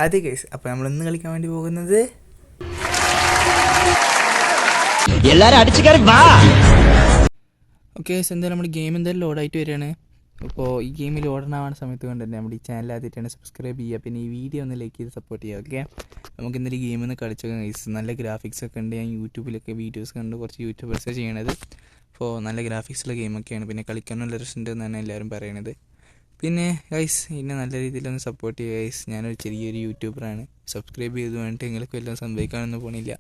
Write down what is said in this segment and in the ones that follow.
അതെ ഗൈസ്, അപ്പോൾ നമ്മൾ ഇന്ന് കളിക്കാൻ വേണ്ടി പോകുന്നത് എല്ലാരും അടിച്ചു കയറി വാ. ഓക്കെ ഗൈസ്, എന്തായാലും നമ്മുടെ ഗെയിം എന്തായാലും ലോഡായിട്ട് വരികയാണ്. അപ്പോൾ ഈ ഗെയിമിൽ ലോഡാവുന്ന സമയത്ത് കൊണ്ട് തന്നെ നമ്മുടെ ഈ ചാനൽ ആദ്യമായിട്ടാണ് സബ്സ്ക്രൈബ് ചെയ്യുക, പിന്നെ ഈ വീഡിയോ ഒന്ന് ലൈക്ക് ചെയ്ത് സപ്പോർട്ട് ചെയ്യുക. ഓക്കെ, നമുക്ക് ഇന്നൊരു ഗെയിം ഒന്ന് കളിച്ചോക്കാം ഗൈസ്. നല്ല ഗ്രാഫിക്സ് ഒക്കെ ഉണ്ട്. ഞാൻ യൂട്യൂബിലൊക്കെ വീഡിയോസ് കണ്ട് കുറച്ച് യൂട്യൂബേഴ്സ് ചെയ്യണത്. അപ്പോൾ നല്ല ഗ്രാഫിക്സുള്ള ഗെയിമൊക്കെയാണ്, പിന്നെ കളിക്കാനുള്ള രസമുണ്ട് എന്നാണ് എല്ലാവരും പറയണത്. പിന്നെ ഗൈസ് എന്നെ നല്ല രീതിയിലൊന്ന് സപ്പോർട്ട് ചെയ്യുക ഗൈസ്. ഞാനൊരു ചെറിയൊരു യൂട്യൂബറാണ്. സബ്സ്ക്രൈബ് ചെയ്ത് വേണ്ടിയിട്ട് നിങ്ങൾക്ക് എല്ലാം സംഭവിക്കാനൊന്നും പോണില്ല.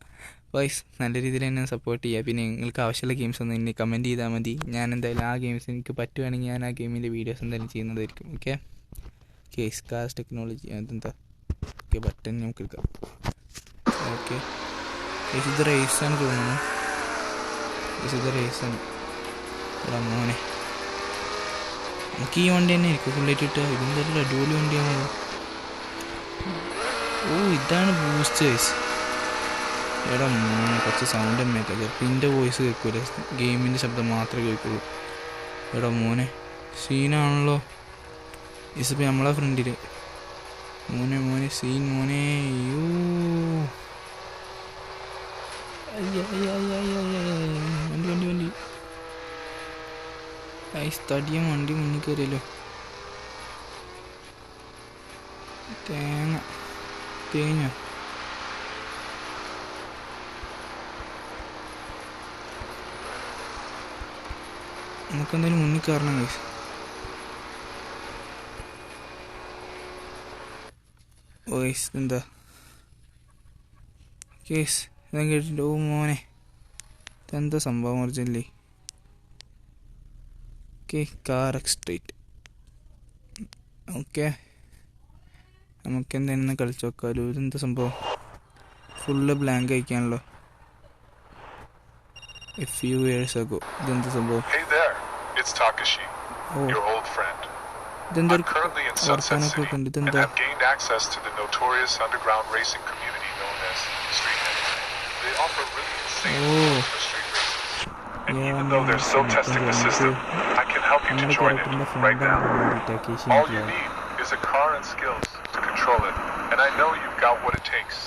ഗൈസ് നല്ല രീതിയിൽ എന്നെ സപ്പോർട്ട് ചെയ്യുക. പിന്നെ നിങ്ങൾക്ക് ആവശ്യമുള്ള ഗെയിംസ് ഒന്ന് എന്നെ കമൻറ്റ് ചെയ്താൽ മതി. ഞാൻ എന്തായാലും ആ ഗെയിംസ് എനിക്ക് പറ്റുവാണെങ്കിൽ ഞാൻ ആ ഗെയിമിൻ്റെ വീഡിയോസ് എന്തായാലും ചെയ്യുന്നതായിരിക്കും. ഓക്കെ ഗൈസ്, കാസ് ടെക്നോളജി അതെന്താ? ഓക്കെ, ബട്ടൺ നമുക്ക് എടുക്കാം. ഓക്കെ ഗൈസ്, ഇത് റേസാണ് തോന്നുന്നു. ഗൈസ് ഇത് റേസാണ്. ഇവിടെ മോനെ നമുക്ക് ഈ വണ്ടി തന്നെ ആയിരിക്കും ഫുള്ളായിട്ട് കിട്ടുക. ഇതെന്തായാലും അടിപൊളി വണ്ടിയാണല്ലോ. ഇതാണ് ബൂസ്റ്റ് ഗൈസ്. എടാ മോനെ കുറച്ച് സൗണ്ട് അമ്മയൊക്കെ ചിലപ്പോൾ ഇതിൻ്റെ വോയിസ് കേൾക്കൂല, ഗെയിമിൻ്റെ ശബ്ദം മാത്രമേ കേൾക്കുള്ളൂ. എടാ മോനെ സീനാണല്ലോ. ഇതിപ്പോൾ നമ്മളെ ഫ്രണ്ടിൽ മോനെ സീൻ മോനെ. അയ്യോ വണ്ടി ഐസ് തടിയ വണ്ടി മുന്നിൽ കയറിയല്ലോ. തേങ്ങ നമുക്കെന്തായാലും മുന്നിൽ കയറണം ഗൈസ്. ഓയ്സ് എന്താ കേസ് ഇതാ കേട്ടിട്ട്. മോനെ ഇതെന്താ സംഭവം originally? Okay, Car X Street. Okay, നമുക്ക് എന്തായാലും കളിച്ച് നോക്കാമല്ലോ. ഇതെന്താ സംഭവം? ഫുള്ള് ബ്ലാങ്ക് അയക്കാണല്ലോ. A few years ago. ഇതെന്താ സംഭവം? ഇതെന്താ വർത്താനൊക്കെ ഉണ്ട്? ഇതെന്താ? Even though they're still testing the system, I can help you to join it right now. All you need is a car and skills to control it, and I know you've got what it takes.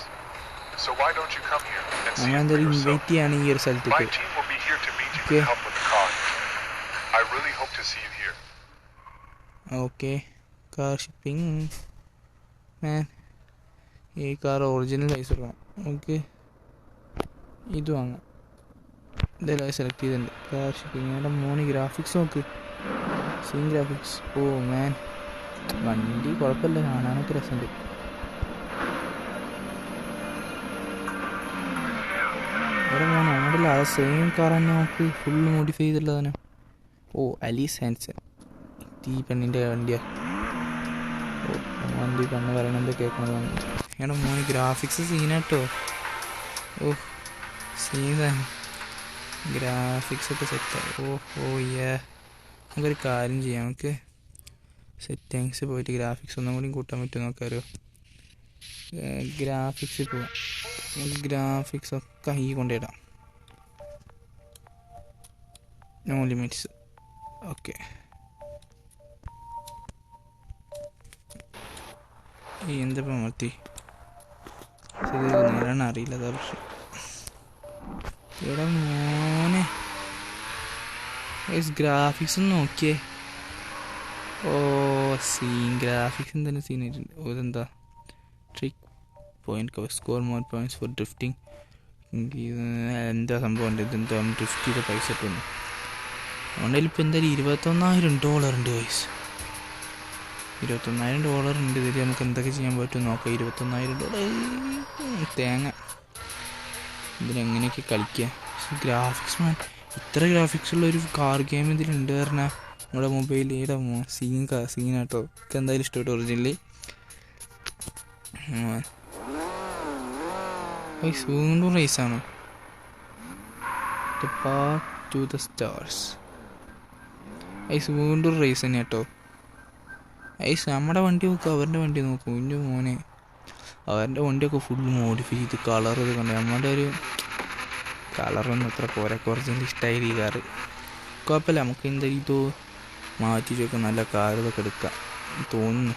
So why don't you come here and see it for yourself? My team will be here to meet you and help with the car. I really hope to see you here. Okay, car shipping. Man, ഈ car original പൈസ കൊടുക്കണം. Okay, ഇത് വാങ്ങാം. ഇതെല്ലാം select ചെയ്തിട്ടുണ്ട്. Car shipping. എൻ്റെ മോണി graphics നോക്ക്, same graphics. ഓ മാൻ, വണ്ടി കുഴപ്പമില്ല, കാണാനൊക്കെ രസമുണ്ട്. വേറെ മോനെ അങ്ങോട്ടില്ല, അത് സെയിം കാർ തന്നെ നോക്ക്, ഫുള്ള് മോഡിഫൈ ചെയ്തിട്ടുള്ളതാണ്. ഓ അലീസ് ഹാൻസൺ, ഈ പെണ്ണിൻ്റെ വണ്ടിയാ. ഓ വണ്ടി പെണ്ണ് പറയണത് കേൾക്കണതാണ്. എടാ മോന് ഗ്രാഫിക്സ് സീനാട്ടോ. ഓ സീനാണ്, ഗ്രാഫിക്സ് ഒക്കെ സെറ്റായി. നമുക്കൊരു കാര്യം ചെയ്യാം. നമുക്ക് സെറ്റിങ്സ് പോയിട്ട് ഗ്രാഫിക്സ് ഒന്നും കൂടി കൂട്ടാൻ പറ്റുമോ നോക്കാമല്ലോ. ഗ്രാഫിക്സിൽ പോവാം. ഗ്രാഫിക്സ് ഒക്കെ ഈ കൊണ്ടിടാം. No limits. ഓക്കെ, എന്തപ്പം മത്തി നേരാണ് അറിയില്ല, അതാ പ്രശ്നം. എടാ മോനെ ഗ്രാഫിക്സ് ഒന്ന് നോക്കിയേ. സീൻ ഗ്രാഫിക്സ് എന്തെങ്കിലും സീനായിട്ടുണ്ട്. ഇതെന്താ? Trick point score more points for drifting. എന്താ സംഭവം ഉണ്ട്? ഇതെന്താ ഡ്രിഫ്റ്റ് ചെയ്ത പൈസ ഇട്ടൊന്നും. അതുകൊണ്ടിൽ ഇപ്പോൾ എന്തായാലും $21,000 ഉണ്ട് വയസ്സ്. $21,000 ഉണ്ട്. ഇതിൽ നമുക്ക് എന്തൊക്കെ ചെയ്യാൻ പറ്റും നോക്കാം. $21,000 തേങ്ങ. ഇതിലെങ്ങനെയൊക്കെ കളിക്കുക? ഗ്രാഫിക്സ് മാൻ, ഇത്ര ഗ്രാഫിക്സ് ഉള്ള ഒരു കാർ ഗെയിം ഇതിലുണ്ട് പറഞ്ഞാൽ നമ്മുടെ മൊബൈലിൽ. ഈടെ സീനാട്ടോ. എനിക്ക് എന്തായാലും ഇഷ്ടപ്പെട്ടു ഒറിജിനലി. വീണ്ടും റേസാണ്. To the stars. വീണ്ടും റേസ് തന്നെ കേട്ടോ. നമ്മുടെ വണ്ടി നോക്കും, അവരുടെ വണ്ടി നോക്കും. എൻ്റെ മോനെ അവരുടെ വണ്ടിയൊക്കെ ഫുള്ള് മോഡിഫൈ ചെയ്ത് കളർ ഇത് കണ്ടു. നമ്മുടെ ഒരു കളറൊന്നും അത്ര പോരാ, കുറച്ചെങ്കിലും ഇഷ്ടമായി ഈ കാറ്. കുഴപ്പമില്ല, നമുക്ക് എന്തായാലും ഇത് മാറ്റിച്ചൊക്കെ നല്ല കാർ ഇതൊക്കെ എടുക്കാം തോന്നുന്നു.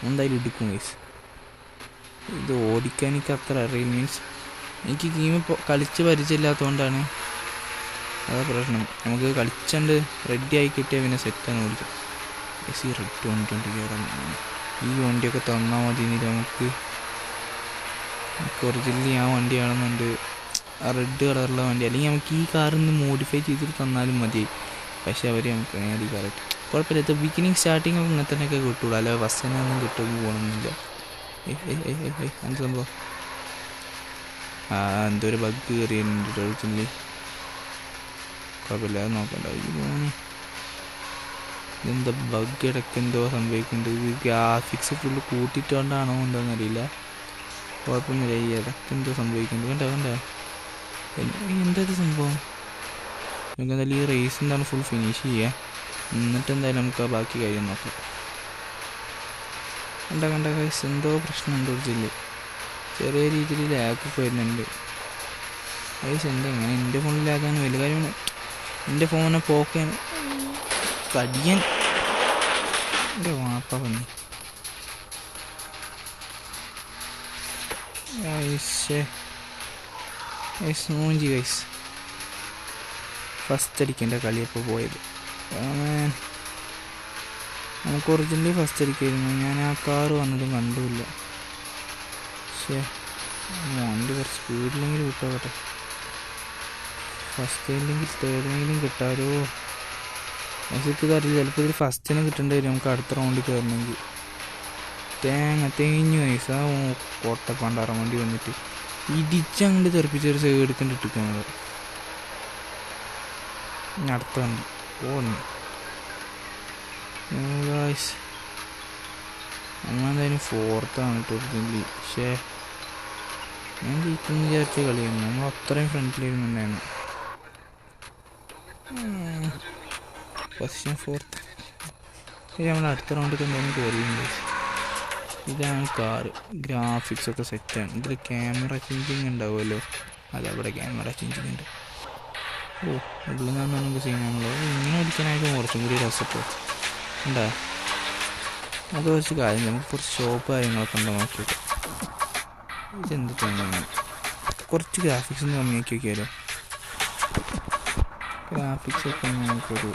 എന്തായാലും എടുക്കും ഗൈസ്. ഇത് ഓടിക്കാൻ എനിക്ക് അത്ര അറിയില്ല. മീൻസ് എനിക്ക് ഗെയിം കളിച്ച് പരിചയമില്ലാത്തതുകൊണ്ടാണ്. അതാ പ്രശ്നം. നമുക്ക് കളിച്ചണ്ട് റെഡി ആയി കിട്ടിയാൽ പിന്നെ സെറ്റാണ് ഓടിക്കും. ഈ റെഡ് വണ്ടി കയറാൻ ഈ വണ്ടിയൊക്കെ തന്നാൽ മതി. നമുക്ക് ഒറിജിനലി ആ വണ്ടി ആണെന്നുണ്ട്, ആ റെഡ് കളറുള്ള വണ്ടി. അല്ലെങ്കിൽ നമുക്ക് ഈ കാറിൽ നിന്ന് മോഡിഫൈ ചെയ്തിട്ട് തന്നാലും മതി. പക്ഷെ അവർ നമുക്ക് നേടി കറക്റ്റ് കുഴപ്പമില്ല. ഇത് ബിഗിനിങ് സ്റ്റാർട്ടിങ് ഇങ്ങനെ തന്നെയൊക്കെ കിട്ടുള്ളൂ. അല്ലാതെ ഫസ്റ്റ് തന്നെ ഒന്നും കിട്ടുമ്പോൾ പോകണമെന്നില്ല. എന്ത് സംഭവം? എന്തോ ഒരു ബഗ് കയറിയുണ്ട് ഒറിജിനലി. കുഴപ്പമില്ല, അത് നോക്കണ്ട. ഇതെന്താ ബഗ് ഇടയ്ക്ക് എന്തോ സംഭവിക്കുന്നുണ്ട്. ഇത് ഗ്രാഫിക്സ് ഫുള്ള് കൂട്ടിയിട്ടുകൊണ്ടാണോ എന്താണെന്നറിയില്ല. കുഴപ്പമൊന്നുമില്ല. ഈ ഇടയ്ക്ക് എന്തോ സംഭവിക്കുന്നുണ്ട്. കണ്ടോ എന്താ ഇത് സംഭവം? നമുക്ക് എന്തായാലും ഈ റേസ് എന്താണ് ഫുൾ ഫിനിഷ് ചെയ്യുക. എന്നിട്ട് എന്തായാലും നമുക്ക് ആ ബാക്കി കാര്യം നോക്കാം. കണ്ട കൈസ് എന്തോ പ്രശ്നമുണ്ട് ഒറിജിനൽ. ചെറിയ രീതിയിൽ ലാഗൊക്കെ വരുന്നുണ്ട്. കൈസ് എന്താ ഇങ്ങനെ എൻ്റെ ഫോണിൽ ലാഗാണ് വലിയ കാര്യമാണ്. എൻ്റെ ഫോണിനെ പോക്കാൻ കടിയൻ എൻ്റെ വാപ്പ വന്നി. മൂഞ്ചി ഗൈസ്. ഫസ്റ്റ് അടിക്കേണ്ട കളിയപ്പോൾ പോയത്. നമുക്ക് ഒറിജിനലി ഫസ്റ്റ് അടിക്കായിരുന്നു. ഞാൻ ആ കാറ് വന്നതും കണ്ടുമില്ല. പക്ഷേ വണ്ടി കുറച്ച് സ്പീഡിലെങ്കിലും കിട്ടാവട്ടെ. ഫസ്റ്റ് ഇല്ലെങ്കിൽ തേർഡിനെങ്കിലും കിട്ടാലോ. എനിക്ക് അറിയില്ല. ചിലപ്പോൾ ഇതിൽ ഫസ്റ്റിനെ കിട്ടേണ്ടി വരും നമുക്ക് അടുത്ത റൗണ്ടിൽ കയറണമെങ്കിൽ. തേഞ്ഞു പൈസ കോട്ടപ്പാണ്ടാറ വണ്ടി വന്നിട്ട് ഇടിച്ചങ്ങോട്ട് തെറിപ്പിച്ചൊരു സൈഡ് എടുക്കേണ്ടി ഇട്ടിരിക്കുന്നത്. അടുത്ത വണ്ടി ഓന്ന് നമ്മളെന്തായാലും ഫോർത്താണ് ഒറിജിനലി. പക്ഷേ ഞാൻ ജയിക്കുന്നു വിചാരിച്ച കളിയാണ്. നമ്മൾ അത്രയും ഫ്രണ്ടിലിരുന്നുണ്ടായിരുന്നു. Position fourth. നമ്മൾ അടുത്ത റൗണ്ടിൽ എന്തായാലും കയറിയിട്ടുണ്ട്. ഇതാണ് കാറ്. ഗ്രാഫിക്സൊക്കെ സെറ്റാണ്. ഇതിൽ ക്യാമറ ചേഞ്ചിങ് ഉണ്ടാവുമല്ലോ. അതവിടെ ക്യാമറ ചേഞ്ചിങ് ഉണ്ട്. ഉള്ളിൽ നിന്നാണ് നമുക്ക് സീനാണല്ലോ. ഇങ്ങനെ അടിക്കാനായിട്ട് കുറച്ചും കൂടി രസട്ടോ ഉണ്ടാ. അത് കുറച്ച് കാര്യം നമുക്ക് കുറച്ച് ഷോപ്പ് കാര്യങ്ങളൊക്കെ ഉണ്ടോ നോക്കിയിട്ട്. ഇതെന്ത് തോന്നുന്നു കുറച്ച് ഗ്രാഫിക്സ് ഒന്ന് കമ്മിയാക്കി നോക്കിയാലോ. ഗ്രാഫിക്സൊക്കെ നമുക്കൊരു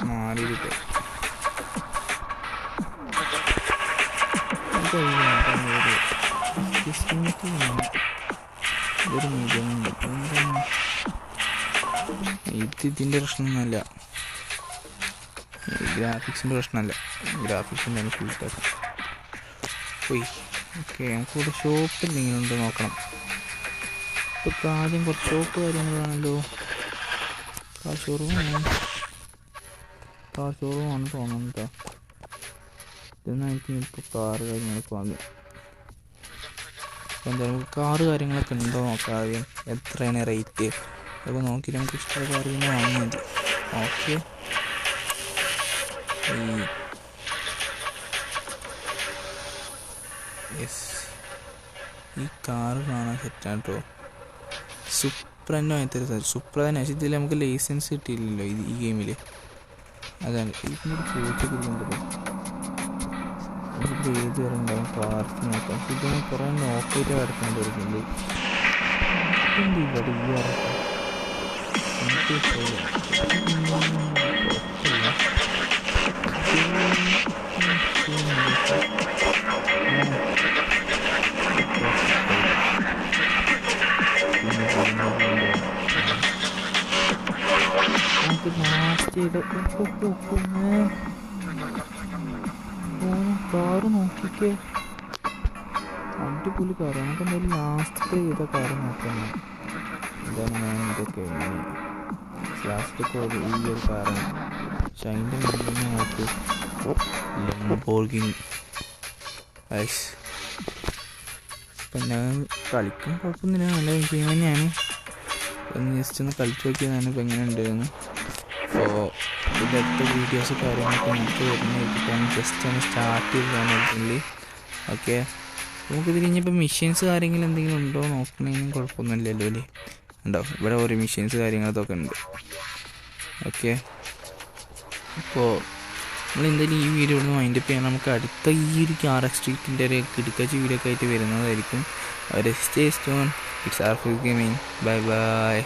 4 കിട്ടും. ഇതിൻ്റെ പ്രശ്നമൊന്നുമല്ല, ഗ്രാഫിക്സിൻ്റെ പ്രശ്നമല്ല. ഗ്രാഫിക്സിൻ്റെ എനിക്ക് ഫുൾട്ടാക്കാം പോയി. ഓക്കെ, നമുക്കിവിടെ ഷോപ്പ് എന്തെങ്കിലും ഉണ്ടോ നോക്കണം. ഇപ്പോൾ ആദ്യം കുറച്ച് ഷോപ്പ് കാര്യങ്ങളാണല്ലോ. കാർ ഷോറൂമാണ് തോന്നുന്നു കേട്ടോ. ഇതെന്നായിരിക്കും ഇപ്പോൾ കാറ് കാര്യങ്ങളൊക്കെ വാങ്ങി. അപ്പോൾ എന്തായാലും കാറ് കാര്യങ്ങളൊക്കെ ഉണ്ടോ നോക്കാം ആദ്യം. എത്രയാണ് റേറ്റ് അപ്പോൾ നോക്കി നമുക്ക് ഇഷ്ടമുള്ള കാറ് തന്നെ വാങ്ങിയാൽ മതി. ഓക്കെ, ഈ കാറ് കാണാൻ സെറ്റാണ് കേട്ടോ. സുപ്രൻ്റെ വാങ്ങിത്തരുന്നത്. സുപ്ര തന്നെ. പക്ഷേ ഇതിൽ നമുക്ക് ലൈസൻസ് കിട്ടിയില്ലല്ലോ ഈ ഗെയിമിൽ. അതാണ് ഇതിനൊരു ചോദിച്ചൊക്കെ ഇതിൽ ഏത് വരെ ഉണ്ടാവും പാർക്ക് നോക്കാം. പക്ഷെ ഇതിന് കുറേ നോക്കിയിട്ട് കിടക്കേണ്ടി വരുന്നുണ്ട്. ഇവിടെ ഈ ഇറക്കാം നമുക്ക് ലാസ്റ്റ് ചെയ്ത കാറ് നോക്കിക്കേ. അടിപൊളി കാറ്. നമുക്ക് എന്തായാലും ലാസ്റ്റത്തെ ചെയ്ത കാറ് നോക്കാം. എന്താണ് ഞാൻ ഇതൊക്കെ ലാസ്റ്റൊക്കെ ഈ ഒരു കാറാണ്. പക്ഷെ അതിൻ്റെ മുന്നിൽ നോക്ക് ലംബോർഗിനി. ഇപ്പം ഞാൻ കളിക്കും കുഴപ്പമൊന്നുമില്ല, നല്ല ഗെയിം തന്നെയാണ്. ഒന്ന് ജസ്റ്റ് ഒന്ന് കളിച്ച് നോക്കിയതാണ് ഇപ്പം എങ്ങനെ ഉണ്ടായിരുന്നു. അപ്പോൾ ഇതടുത്ത വീഡിയോസ് കാര്യങ്ങളൊക്കെ നമുക്ക് വരുന്നതായിരിക്കും. ജസ്റ്റ് ഒന്ന് സ്റ്റാർട്ട് ചെയ്തതാണ് ഒറിജിനലി. ഓക്കെ, നമുക്കിത് കഴിഞ്ഞപ്പോൾ മിഷീൻസ് കാര്യങ്ങൾ എന്തെങ്കിലും ഉണ്ടോ നോക്കണമെങ്കിലും കുഴപ്പമൊന്നുമില്ലല്ലോ അല്ലേ. ഉണ്ടോ ഇവിടെ ഓരോ മിഷീൻസ് കാര്യങ്ങളൊക്കെ ഉണ്ട്. ഓക്കെ, അപ്പോൾ നമ്മൾ എന്തായാലും ഈ വീഡിയോ ഒന്ന് വൈൻഡപ്പ് ചെയ്യാൻ നമുക്ക് അടുത്ത ഈ ഒരു RX സ്ട്രീറ്റിൻ്റെ ഒരു കിടക്കാച്ച വീഡിയോ ഒക്കെ ആയിട്ട് വരുന്നതായിരിക്കും. Stay stone. It's Arfu gaming. Bye by.